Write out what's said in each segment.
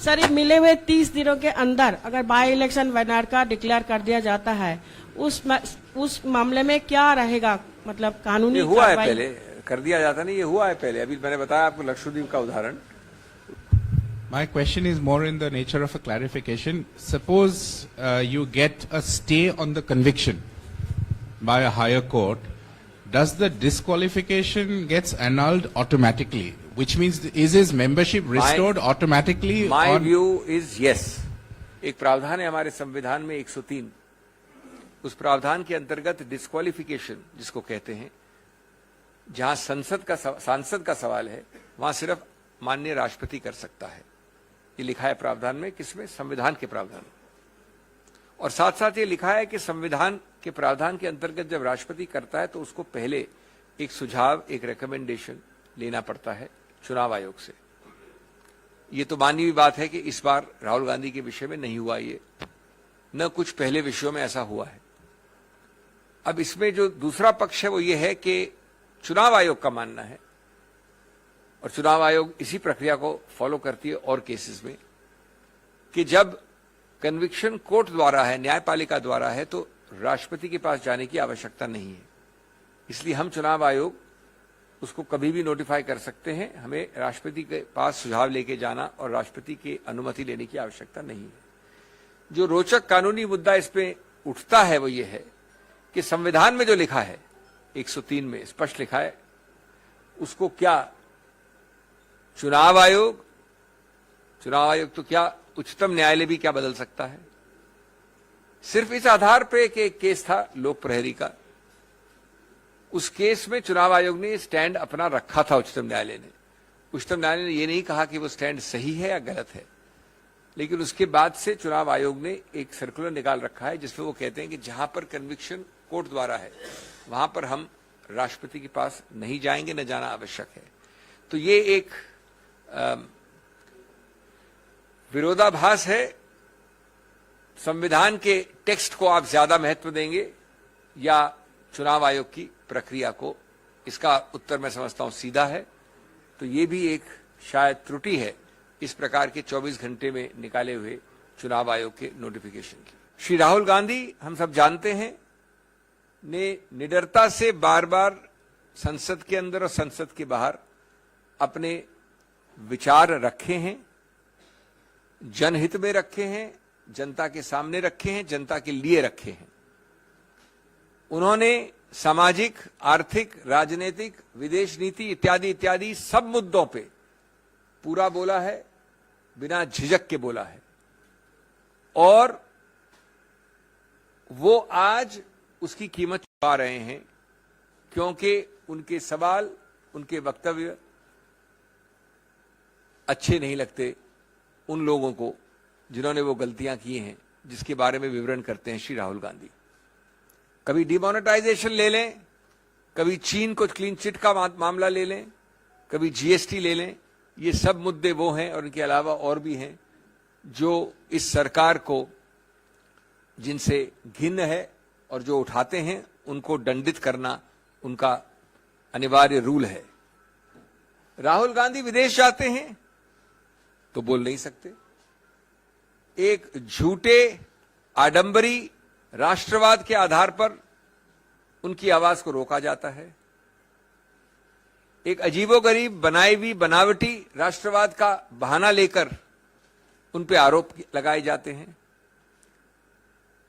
Sir, ये मिले हुए 30 दिनों के अंदर अगर बाई इलेक्शन विनर का डिक्लेयर कर दिया जाता है, उस मामले में क्या रहेगा, मतलब कानूनी ये हुआ है पहले, कर दिया जाता नहीं, ये हुआ है पहले। अभी मैंने बताया आपको लक्षद्वीप का उदाहरण। My question is more in the nature of a clarification. Suppose you get a stay on the conviction by a higher court. Does the disqualification gets annulled automatically? Which means, is his membership restored automatically? My view is yes. एक प्रावधान है हमारे संविधान में 103। उस प्रावधान के अंतर्गत डिस्क्वालिफिकेशन जिसको कहते हैं, जहां सांसद का सवाल है, वहां सिर्फ माननीय राष्ट्रपति कर सकता है। ये लिखा है प्रावधान में, किसमें? संविधान के प्रावधान। और साथ साथ ये लिखा है कि संविधान के प्रावधान के अंतर्गत जब राष्ट्रपति करता है तो उसको पहले एक सुझाव, एक रिकमेंडेशन लेना पड़ता है चुनाव आयोग से। ये तो मानी हुई बात है कि इस बार राहुल गांधी के विषय में नहीं हुआ, ये न कुछ पहले विषयों में ऐसा हुआ है। अब इसमें जो दूसरा पक्ष है वो ये है कि चुनाव आयोग का मानना है, और चुनाव आयोग इसी प्रक्रिया को फॉलो करती है और केसेस में, कि जब कन्विक्शन कोर्ट द्वारा है, न्यायपालिका द्वारा है, तो राष्ट्रपति के पास जाने की आवश्यकता नहीं है। इसलिए हम चुनाव आयोग उसको कभी भी नोटिफाई कर सकते हैं। हमें राष्ट्रपति के पास सुझाव लेके जाना और राष्ट्रपति की अनुमति लेने की आवश्यकता नहीं है। जो रोचक कानूनी मुद्दा इस पे उठता है वो ये है कि संविधान में जो लिखा है 103 में स्पष्ट लिखा है, उसको क्या चुनाव आयोग तो क्या उच्चतम न्यायालय भी क्या बदल सकता है? सिर्फ इस आधार पे कि एक केस था लोक प्रहरी का, उस केस में चुनाव आयोग ने स्टैंड अपना रखा था। उच्चतम न्यायालय ने ये नहीं कहा कि वो स्टैंड सही है या गलत है, लेकिन उसके बाद से चुनाव आयोग ने एक सर्कुलर निकाल रखा है जिसमें वो कहते हैं कि जहां पर कन्विक्शन कोर्ट द्वारा है वहां पर हम राष्ट्रपति के पास नहीं जाएंगे, न जाना आवश्यक है। तो ये एक विरोधाभास है। संविधान के टेक्स्ट को आप ज्यादा महत्व देंगे या चुनाव आयोग की प्रक्रिया को? इसका उत्तर मैं समझता हूं सीधा है। तो ये भी एक शायद त्रुटि है इस प्रकार के 24 घंटे में निकाले हुए चुनाव आयोग के नोटिफिकेशन की। श्री राहुल गांधी, हम सब जानते हैं, ने निडरता से बार बार संसद के अंदर और संसद के बाहर अपने विचार रखे हैं, जनहित में रखे हैं, जनता के सामने रखे हैं, जनता के लिए रखे हैं। उन्होंने सामाजिक, आर्थिक, राजनीतिक, विदेश नीति इत्यादि इत्यादि सब मुद्दों पे पूरा बोला है, बिना झिझक के बोला है। और वो आज उसकी कीमत चुका रहे हैं, क्योंकि उनके सवाल, उनके वक्तव्य अच्छे नहीं लगते उन लोगों को जिन्होंने वो गलतियां की हैं, जिसके बारे में विवरण करते हैं श्री राहुल गांधी। कभी डिमोनेटाइजेशन ले लें, कभी चीन को क्लीन चिट का मामला ले लें, कभी जीएसटी ले लें। ये सब मुद्दे वो हैं और इनके अलावा और भी हैं जो इस सरकार को, जिनसे घिन्न है और जो उठाते हैं उनको दंडित करना उनका अनिवार्य रूल है। राहुल गांधी विदेश जाते हैं तो बोल नहीं सकते। एक झूठे आडंबरी राष्ट्रवाद के आधार पर उनकी आवाज को रोका जाता है। एक अजीबोगरीब बनाई हुई बनावटी राष्ट्रवाद का बहाना लेकर उन पे आरोप लगाए जाते हैं।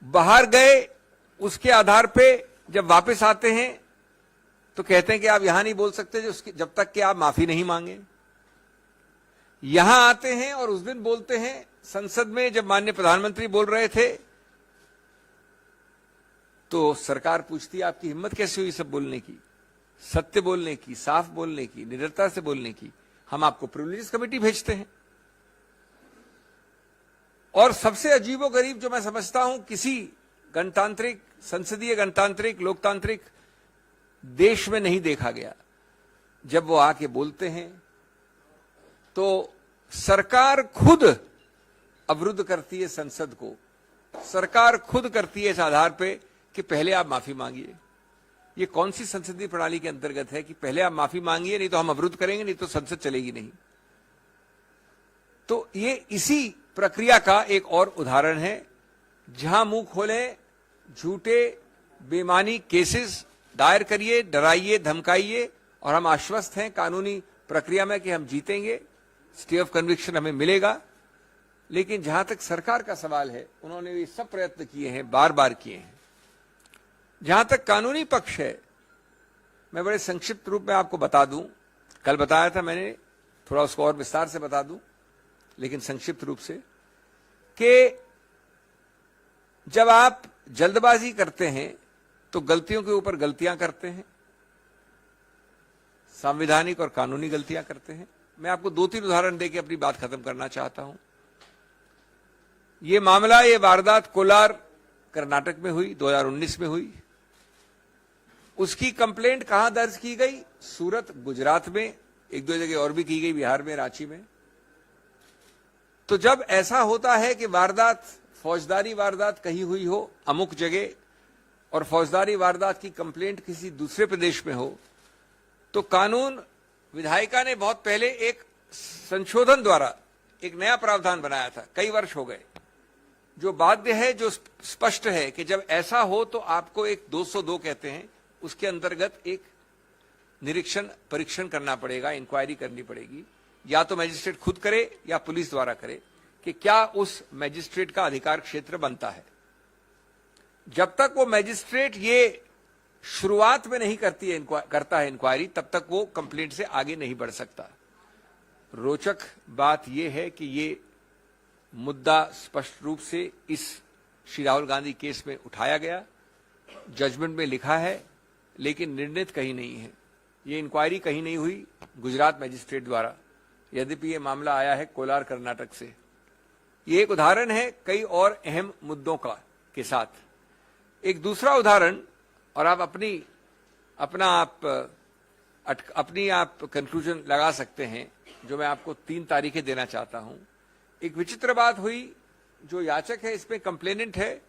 बाहर गए उसके आधार पे जब वापस आते हैं तो कहते हैं कि आप यहां नहीं बोल सकते जब तक कि आप माफी नहीं मांगे। यहां आते हैं और उस दिन बोलते हैं संसद में जब माननीय प्रधानमंत्री बोल रहे थे तो सरकार पूछती है आपकी हिम्मत कैसे हुई सब बोलने की, सत्य बोलने की, साफ बोलने की, निडरता से बोलने की। हम आपको प्रिविलेजेस कमेटी भेजते हैं। और सबसे अजीबोगरीब जो मैं समझता हूं, किसी गणतांत्रिक, संसदीय गणतांत्रिक, लोकतांत्रिक देश में नहीं देखा गया, जब वो आके बोलते हैं तो सरकार खुद अवरुद्ध करती है संसद को। सरकार खुद करती है इस आधार पे कि पहले आप माफी मांगिए। ये कौन सी संसदीय प्रणाली के अंतर्गत है कि पहले आप माफी मांगिए, नहीं तो हम अवरुद्ध करेंगे, नहीं तो संसद चलेगी नहीं। तो ये इसी प्रक्रिया का एक और उदाहरण है, जहां मुंह खोले झूठे बेमानी केसेस दायर करिए, डराइए, धमकाइए, और हम आश्वस्त हैं कानूनी प्रक्रिया में कि हम जीतेंगे, स्टे ऑफ कन्विक्शन हमें मिलेगा। लेकिन जहां तक सरकार का सवाल है, उन्होंने भी सब प्रयत्न किए हैं, बार बार किए हैं। जहां तक कानूनी पक्ष है, मैं बड़े संक्षिप्त रूप में आपको बता दूं, कल बताया था मैंने, थोड़ा उसको और विस्तार से बता दूं, लेकिन संक्षिप्त रूप से, कि जब आप जल्दबाजी करते हैं तो गलतियों के ऊपर गलतियां करते हैं, संवैधानिक और कानूनी गलतियां करते हैं। मैं आपको 2-3 उदाहरण देकर अपनी बात खत्म करना चाहता हूं। ये मामला, ये वारदात कोलार कर्नाटक में हुई, 2019 में हुई। उसकी कंप्लेंट कहां दर्ज की गई? सूरत, गुजरात में, 1-2 जगह और भी की गई, बिहार में, रांची में। तो जब ऐसा होता है कि वारदात, फौजदारी वारदात कहीं हुई हो अमुक जगह, और फौजदारी वारदात की कंप्लेंट किसी दूसरे प्रदेश में हो, तो कानून विधायिका ने बहुत पहले एक संशोधन द्वारा एक नया प्रावधान बनाया था, कई वर्ष हो गए, जो बाध्य है, जो स्पष्ट है कि जब ऐसा हो तो आपको एक 202 कहते हैं, उसके अंतर्गत एक निरीक्षण परीक्षण करना पड़ेगा, इंक्वायरी करनी पड़ेगी, या तो मैजिस्ट्रेट खुद करे या पुलिस द्वारा करे, कि क्या उस मैजिस्ट्रेट का अधिकार क्षेत्र बनता है। जब तक वो मैजिस्ट्रेट ये शुरुआत में नहीं करता है इंक्वायरी, तब तक वो कंप्लेंट से आगे नहीं बढ़ सकता। रोचक बात यह है कि ये मुद्दा स्पष्ट रूप से इस श्री राहुल गांधी केस में उठाया गया, जजमेंट में लिखा है, लेकिन निर्णित कहीं नहीं है। ये इंक्वायरी कहीं नहीं हुई गुजरात मैजिस्ट्रेट द्वारा, यद्यपि ये मामला आया है कोलार कर्नाटक से। ये एक उदाहरण है कई और अहम मुद्दों का के साथ। एक दूसरा उदाहरण, और आप अपनी कंक्लूजन लगा सकते हैं, जो मैं आपको 3 तारीखें देना चाहता हूं। एक विचित्र बात हुई, जो याचक है, इसमें कंप्लेनेंट है,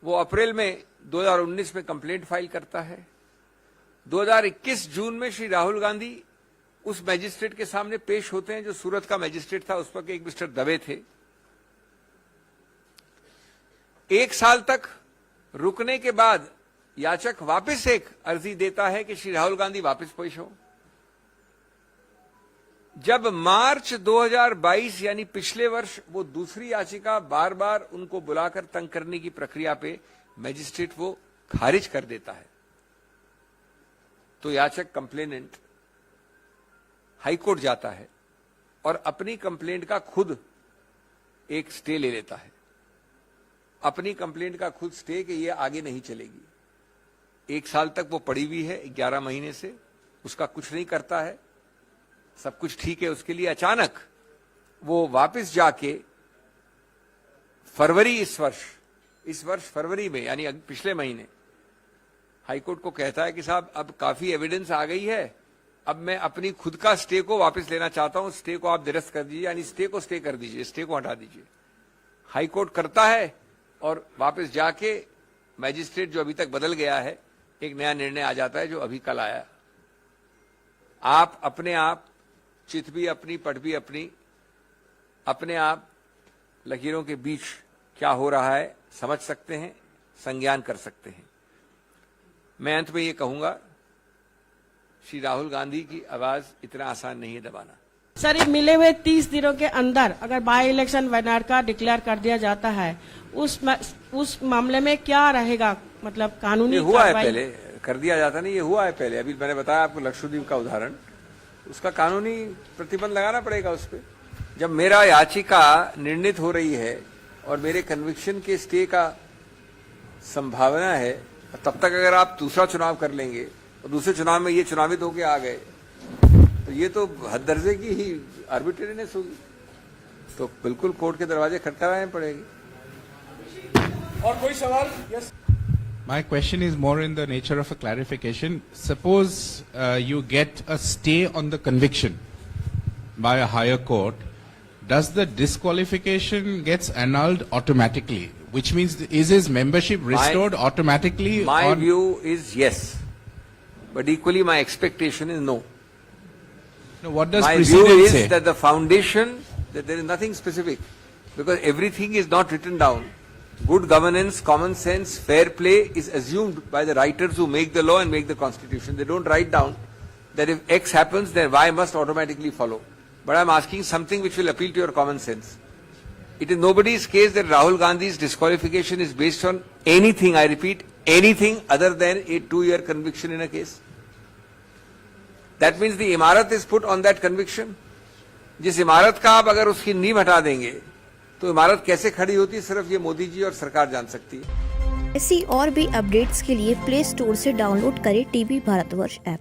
वो अप्रैल में 2019 में कंप्लेंट फाइल करता है। 2021 जून में श्री राहुल गांधी उस मैजिस्ट्रेट के सामने पेश होते हैं जो सूरत का मैजिस्ट्रेट था, उस पर एक मिस्टर दवे थे। 1 साल तक रुकने के बाद याचक वापस एक अर्जी देता है कि श्री राहुल गांधी वापस पेश हो। जब मार्च 2022 यानी पिछले वर्ष वो दूसरी याचिका बार बार उनको बुलाकर तंग करने की प्रक्रिया पे मैजिस्ट्रेट वो खारिज कर देता है, तो याचक कंप्लेनेंट हाईकोर्ट जाता है और अपनी कंप्लेंट का खुद एक स्टे ले लेता है। अपनी कंप्लेंट का खुद स्टे कि ये आगे नहीं चलेगी। 1 साल तक वो पड़ी हुई है, 11 महीने से उसका कुछ नहीं करता है, सब कुछ ठीक है उसके लिए। अचानक वो वापस जाके फरवरी इस वर्ष फरवरी में, यानी पिछले महीने, हाईकोर्ट को कहता है कि साहब अब काफी एविडेंस आ गई है, अब मैं अपनी खुद का स्टे को वापस लेना चाहता हूं, स्टे को आप निरस्त कर दीजिए, यानी स्टे को स्टे कर दीजिए, स्टे को हटा दीजिए। हाईकोर्ट करता है और वापस जाके मैजिस्ट्रेट जो अभी तक बदल गया है, एक नया निर्णय आ जाता है जो अभी कल आया। आप अपने आप चित भी अपनी, पट भी अपनी, अपने आप लकीरों के बीच क्या हो रहा है समझ सकते हैं, संज्ञान कर सकते हैं। मैं अंत में ये कहूंगा, श्री राहुल गांधी की आवाज इतना आसान नहीं है दबाना। सर, ये मिले हुए 30 दिनों के अंदर अगर बाई इलेक्शन वायनाड का डिक्लेयर कर दिया जाता है, उस मामले में क्या रहेगा, मतलब कानूनी ये हुआ है पहले, कर दिया जाता नहीं, ये हुआ है पहले। अभी मैंने बताया आपको लक्षद्वीप का उदाहरण, उसका कानूनी प्रतिबंध लगाना पड़ेगा उस पर। जब मेरा याचिका निर्णित हो रही है और मेरे कन्विक्शन के स्टे का संभावना है, तब तक अगर आप दूसरा चुनाव कर लेंगे और दूसरे चुनाव में ये चुनावित होकर आ गए, तो ये तो हद दर्जे की ही आर्बिट्रेरीनेस होगी। तो बिल्कुल कोर्ट के दरवाजे खटखटाने पड़ेंगे। और कोई सवाल? Yes. My question is more in the nature of a clarification. Suppose you get a stay on the conviction by a higher court. Does the disqualification gets annulled automatically? Which means, is his membership restored automatically? My view is yes, but equally my expectation is no. No, what does My view precedent is say? that the foundation that there is nothing specific, because everything is not written down. Good governance, common sense, fair play is assumed by the writers who make the law and make the constitution. They don't write down that if X happens, then Y must automatically follow. But I am asking something which will appeal to your common sense. It is nobody's case that Rahul Gandhi's disqualification is based on anything, I repeat, anything other than a 2-year conviction in a case. That means the imarat is put on that conviction. जिस इमारत का आप अगर उसकी नींव हटा देंगे तो इमारत कैसे खड़ी होती है सिर्फ ये मोदी जी और सरकार जान सकती है। ऐसी और भी अपडेट्स के लिए प्ले स्टोर से डाउनलोड करें टीवी भारतवर्ष ऐप।